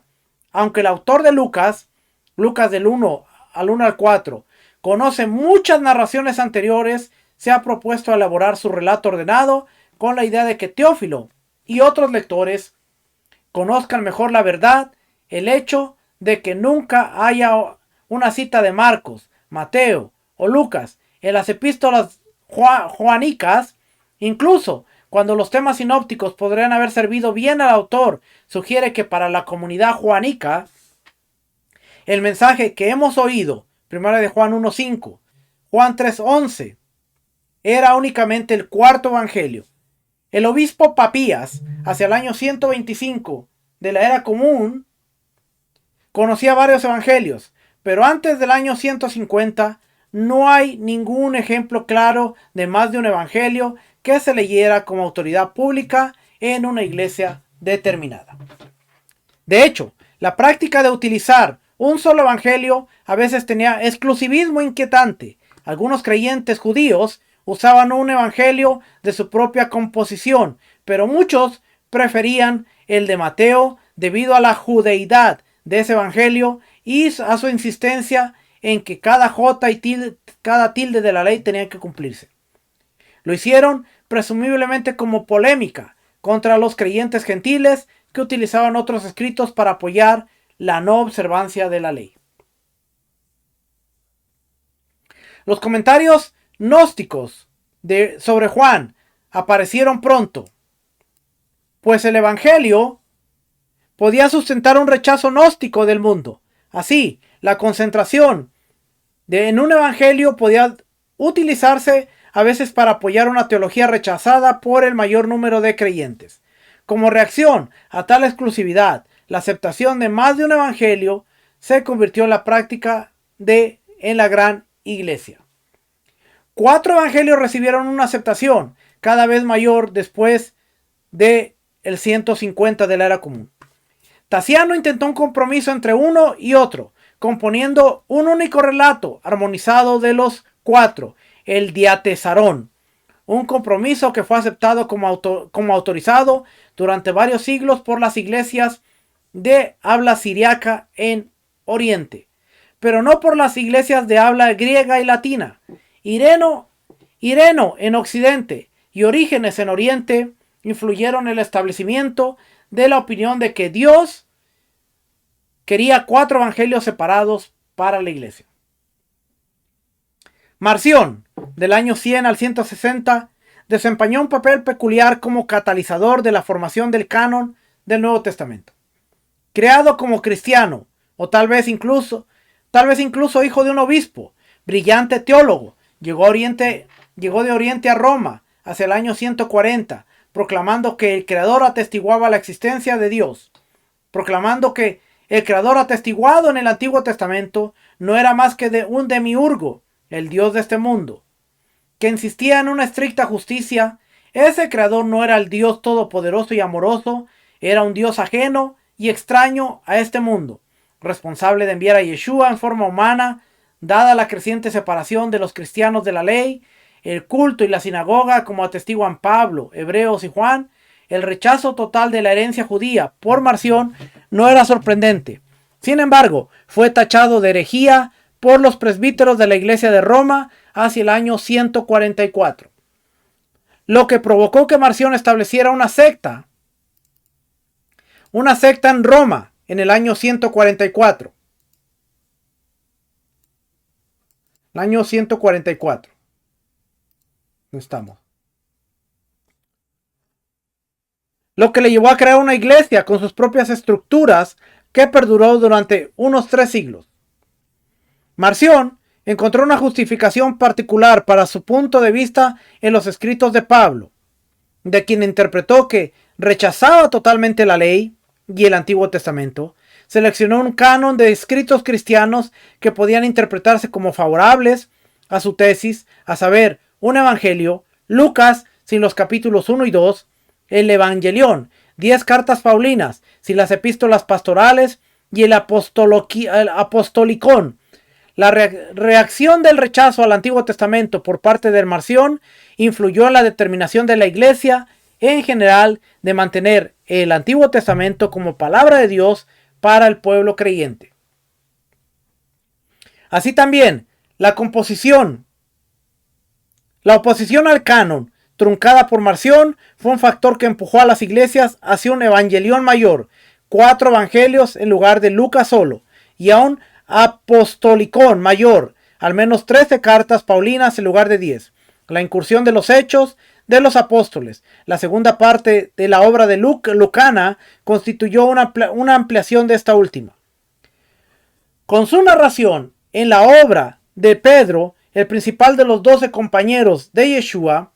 Speaker 1: Aunque el autor de Lucas del 1 al 4, conoce muchas narraciones anteriores, se ha propuesto elaborar su relato ordenado con la idea de que Teófilo y otros lectores conozcan mejor la verdad. El hecho de que nunca haya una cita de Marcos, Mateo o Lucas en las epístolas joánicas, incluso cuando los temas sinópticos podrían haber servido bien al autor, sugiere que para la comunidad joánica, el mensaje que hemos oído, 1 de Juan 1:5, Juan 3:11, era únicamente el cuarto evangelio. El obispo Papías, hacia el año 125 de la era común, conocía varios evangelios, pero antes del año 150 no hay ningún ejemplo claro de más de un evangelio que se leyera como autoridad pública en una iglesia determinada. De hecho, la práctica de utilizar un solo evangelio a veces tenía exclusivismo inquietante. Algunos creyentes judíos usaban un evangelio de su propia composición, pero muchos preferían el de Mateo debido a la judeidad de ese evangelio y a su insistencia en que cada jota y cada tilde de la ley tenía que cumplirse. Lo hicieron presumiblemente como polémica contra los creyentes gentiles que utilizaban otros escritos para apoyar la no observancia de la ley. Los comentarios gnósticos sobre Juan aparecieron pronto, pues el evangelio podía sustentar un rechazo gnóstico del mundo. Así, la concentración en un evangelio podía utilizarse a veces para apoyar una teología rechazada por el mayor número de creyentes. Como reacción a tal exclusividad, la aceptación de más de un evangelio se convirtió en la práctica en la gran iglesia. 4 evangelios recibieron una aceptación cada vez mayor después del 150 de la era común. Tasiano intentó un compromiso entre uno y otro, componiendo un único relato armonizado de los 4, el Diatesarón, un compromiso que fue aceptado como autorizado durante varios siglos por las iglesias de habla siriaca en Oriente, pero no por las iglesias de habla griega y latina. Ireno en Occidente y Orígenes en Oriente influyeron en el establecimiento de la opinión de que Dios quería 4 evangelios separados para la iglesia. Marción, del año 100 al 160, desempeñó un papel peculiar como catalizador de la formación del canon del Nuevo Testamento. Creado como cristiano, o tal vez incluso hijo de un obispo, brillante teólogo, llegó de Oriente a Roma hacia el año 140, proclamando que el Creador atestiguaba la existencia de Dios, proclamando que el Creador atestiguado en el Antiguo Testamento no era más que un demiurgo, el Dios de este mundo, que insistía en una estricta justicia. Ese Creador no era el Dios todopoderoso y amoroso, era un Dios ajeno y extraño a este mundo, responsable de enviar a Yeshua en forma humana, dada la creciente separación de los cristianos de la ley, el culto y la sinagoga, como atestiguan Pablo, Hebreos y Juan. El rechazo total de la herencia judía por Marción no era sorprendente. Sin embargo, fue tachado de herejía por los presbíteros de la iglesia de Roma hacia el año 144, lo que provocó que Marción estableciera una secta en Roma en el año 144. El año 144. No estamos. Lo que le llevó a crear una iglesia con sus propias estructuras que perduró durante unos 3 siglos. Marción encontró una justificación particular para su punto de vista en los escritos de Pablo, de quien interpretó que rechazaba totalmente la ley y el Antiguo Testamento. Seleccionó un canon de escritos cristianos que podían interpretarse como favorables a su tesis, a saber, un evangelio, Lucas sin los capítulos 1 y 2, el Evangelión, 10 cartas paulinas sin las epístolas pastorales y el Apostolicón. La reacción del rechazo al Antiguo Testamento por parte de Marción influyó en la determinación de la Iglesia en general de mantener el Antiguo Testamento como palabra de Dios para el pueblo creyente. Así también, la oposición al canon, truncada por Marción, fue un factor que empujó a las iglesias hacia un evangelión mayor, 4 evangelios en lugar de Lucas solo, y a un apostolicón mayor, al menos 13 cartas paulinas en lugar de 10. La incursión de los hechos de los apóstoles, la segunda parte de la obra de Lucana, constituyó una ampliación de esta última. Con su narración en la obra de Pedro, el principal de los 12 compañeros de Yeshua,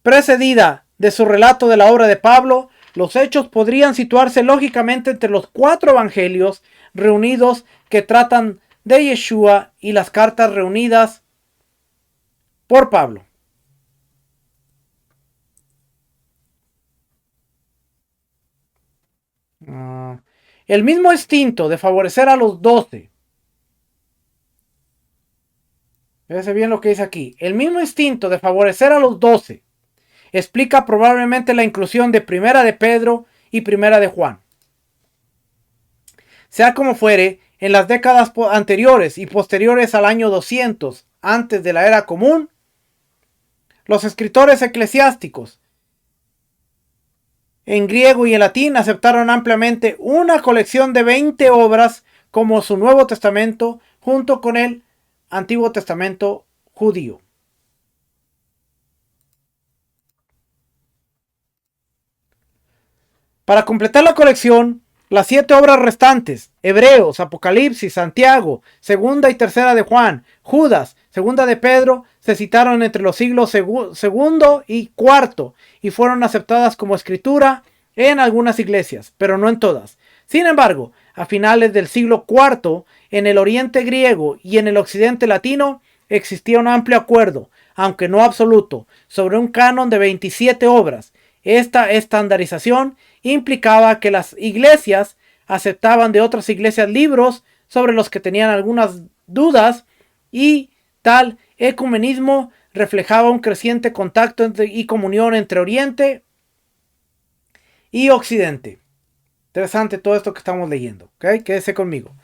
Speaker 1: precedida de su relato de la obra de Pablo, los hechos podrían situarse lógicamente entre los 4 evangelios reunidos que tratan de Yeshua y las cartas reunidas por Pablo. El mismo instinto de favorecer a los 12. Fíjense bien lo que dice aquí. El mismo instinto de favorecer a los 12 explica probablemente la inclusión de Primera de Pedro y Primera de Juan. Sea como fuere, en las décadas anteriores y posteriores al año 200 antes de la era común, los escritores eclesiásticos en griego y en latín aceptaron ampliamente una colección de 20 obras como su Nuevo Testamento junto con el Antiguo Testamento judío. Para completar la colección, las 7 obras restantes, Hebreos, Apocalipsis, Santiago, Segunda y Tercera de Juan, Judas, Segunda de Pedro, se citaron entre los siglos segundo y cuarto y fueron aceptadas como escritura en algunas iglesias, pero no en todas. Sin embargo, a finales del siglo IV, en el oriente griego y en el occidente latino, existía un amplio acuerdo, aunque no absoluto, sobre un canon de 27 obras. Esta estandarización implicaba que las iglesias aceptaban de otras iglesias libros sobre los que tenían algunas dudas, y tal ecumenismo reflejaba un creciente contacto y comunión entre Oriente y Occidente. Interesante todo esto que estamos leyendo, ¿ok? Quédese conmigo.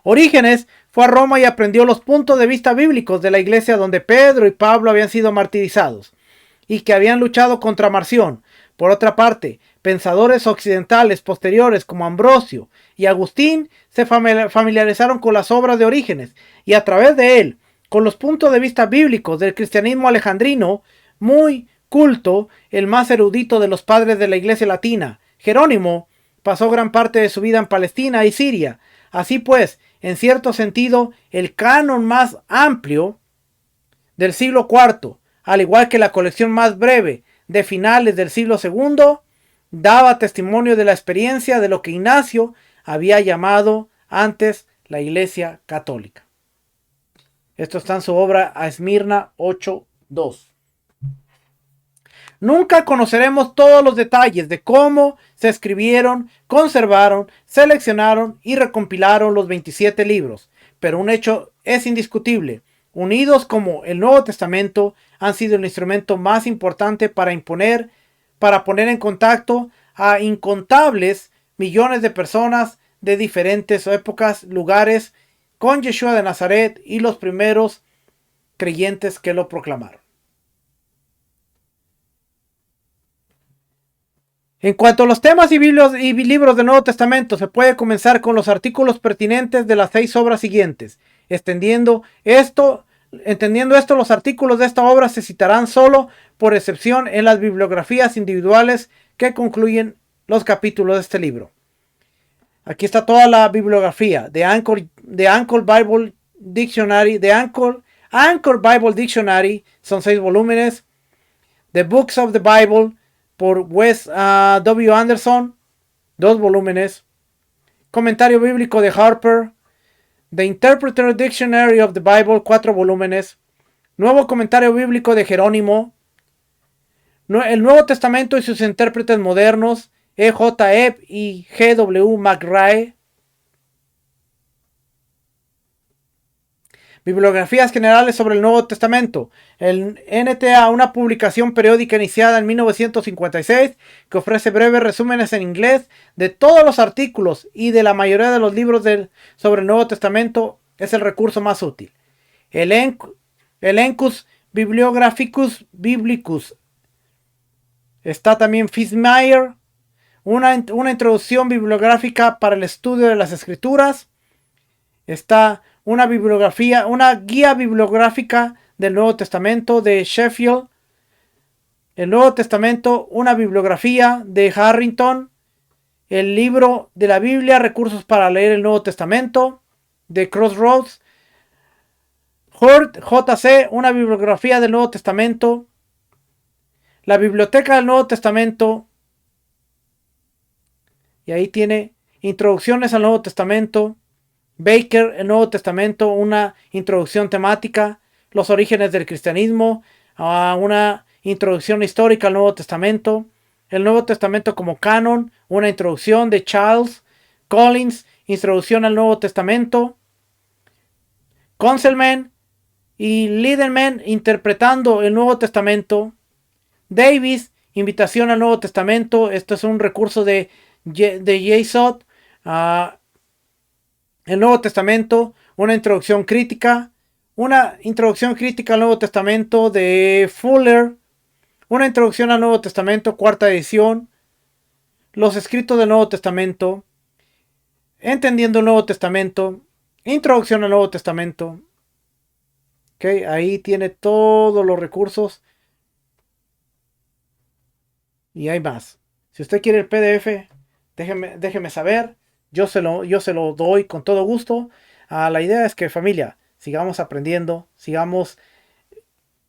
Speaker 1: Orígenes fue a Roma y aprendió los puntos de vista bíblicos de la iglesia donde Pedro y Pablo habían sido martirizados y que habían luchado contra Marción. Por otra parte, pensadores occidentales posteriores como Ambrosio y Agustín se familiarizaron con las obras de Orígenes y a través de él con los puntos de vista bíblicos del cristianismo alejandrino, muy culto, el más erudito de los padres de la iglesia latina. Jerónimo pasó gran parte de su vida en Palestina y Siria. Así pues, en cierto sentido, el canon más amplio del siglo IV, al igual que la colección más breve de finales del siglo II, daba testimonio de la experiencia de lo que Ignacio había llamado antes la Iglesia Católica. Esto está en su obra A Esmirna 8:2. Nunca conoceremos todos los detalles de cómo se escribieron, conservaron, seleccionaron y recompilaron los 27 libros, pero un hecho es indiscutible. Unidos como el Nuevo Testamento, han sido el instrumento más importante para poner en contacto a incontables millones de personas de diferentes épocas, lugares, con Yeshua de Nazaret y los primeros creyentes que lo proclamaron. En cuanto a los temas y libros del Nuevo Testamento, se puede comenzar con los artículos pertinentes de las 6 obras siguientes. Entendiendo esto, los artículos de esta obra se citarán solo por excepción en las bibliografías individuales que concluyen los capítulos de este libro. Aquí está toda la bibliografía de Anchor Bible Dictionary, Anchor Bible Dictionary, son 6 volúmenes. The Books of the Bible por Wes W. Anderson, 2 volúmenes. Comentario bíblico de Harper. The Interpreter Dictionary of the Bible, 4 volúmenes. Nuevo comentario bíblico de Jerónimo. El Nuevo Testamento y sus intérpretes modernos, E.J. Epp y G.W. McRae. Bibliografías generales sobre el Nuevo Testamento. El NTA, una publicación periódica iniciada en 1956 que ofrece breves resúmenes en inglés de todos los artículos y de la mayoría de los libros sobre el Nuevo Testamento, es el recurso más útil. El Encus Bibliographicus Biblicus. Está también Fitzmyer, una introducción bibliográfica para el estudio de las escrituras. Está una guía bibliográfica del Nuevo Testamento de Sheffield. El Nuevo Testamento, una bibliografía de Harrington. El libro de la Biblia, recursos para leer el Nuevo Testamento, de Crossroads. Hurt, JC, una bibliografía del Nuevo Testamento. La Biblioteca del Nuevo Testamento. Y ahí tiene introducciones al Nuevo Testamento. Baker, el Nuevo Testamento, una introducción temática. Los orígenes del cristianismo, una introducción histórica al Nuevo Testamento. El Nuevo Testamento como canon, una introducción de Charles Collins, introducción al Nuevo Testamento. Conselman y Liederman interpretando el Nuevo Testamento. Davis, invitación al Nuevo Testamento. Esto es un recurso de J. Stott. El Nuevo Testamento, una introducción crítica. Una introducción crítica al Nuevo Testamento de Fuller. Una introducción al Nuevo Testamento, cuarta edición. Los escritos del Nuevo Testamento. Entendiendo el Nuevo Testamento. Introducción al Nuevo Testamento. Okay, ahí tiene todos los recursos. Y hay más. Si usted quiere el PDF, déjeme saber. Yo se lo doy con todo gusto. La idea es que, familia, sigamos aprendiendo, sigamos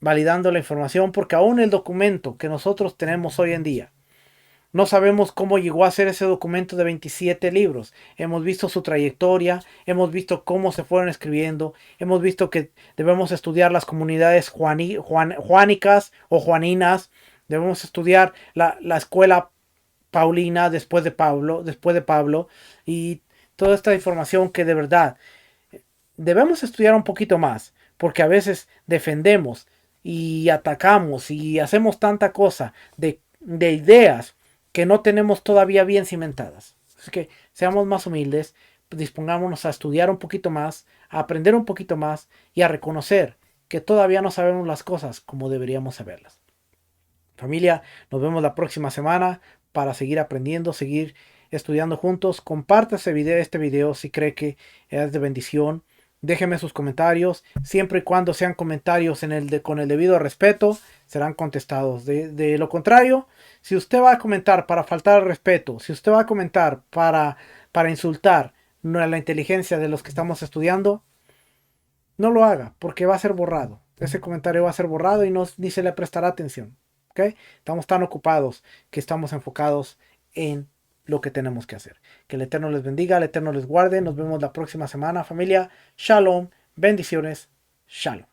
Speaker 1: validando la información, porque aún el documento que nosotros tenemos hoy en día, no sabemos cómo llegó a ser ese documento de 27 libros. Hemos visto su trayectoria, hemos visto cómo se fueron escribiendo, hemos visto que debemos estudiar las comunidades juanicas o juaninas, debemos estudiar la escuela paulina después de Pablo, y toda esta información que de verdad debemos estudiar un poquito más, porque a veces defendemos y atacamos y hacemos tanta cosa de ideas que no tenemos todavía bien cimentadas. Así que seamos más humildes, dispongámonos a estudiar un poquito más, a aprender un poquito más y a reconocer que todavía no sabemos las cosas como deberíamos saberlas. Familia, nos vemos la próxima semana para seguir aprendiendo, seguir estudiando juntos. Comparte este video si cree que es de bendición. Déjenme sus comentarios. Siempre y cuando sean comentarios con el debido respeto, serán contestados. De lo contrario, si usted va a comentar para faltar al respeto, si usted va a comentar para insultar la inteligencia de los que estamos estudiando, no lo haga, porque va a ser borrado. Ese comentario va a ser borrado y ni se le prestará atención. ¿Okay? Estamos tan ocupados que estamos enfocados en lo que tenemos que hacer. Que el Eterno les bendiga, el Eterno les guarde. Nos vemos la próxima semana, familia. Shalom, bendiciones, shalom.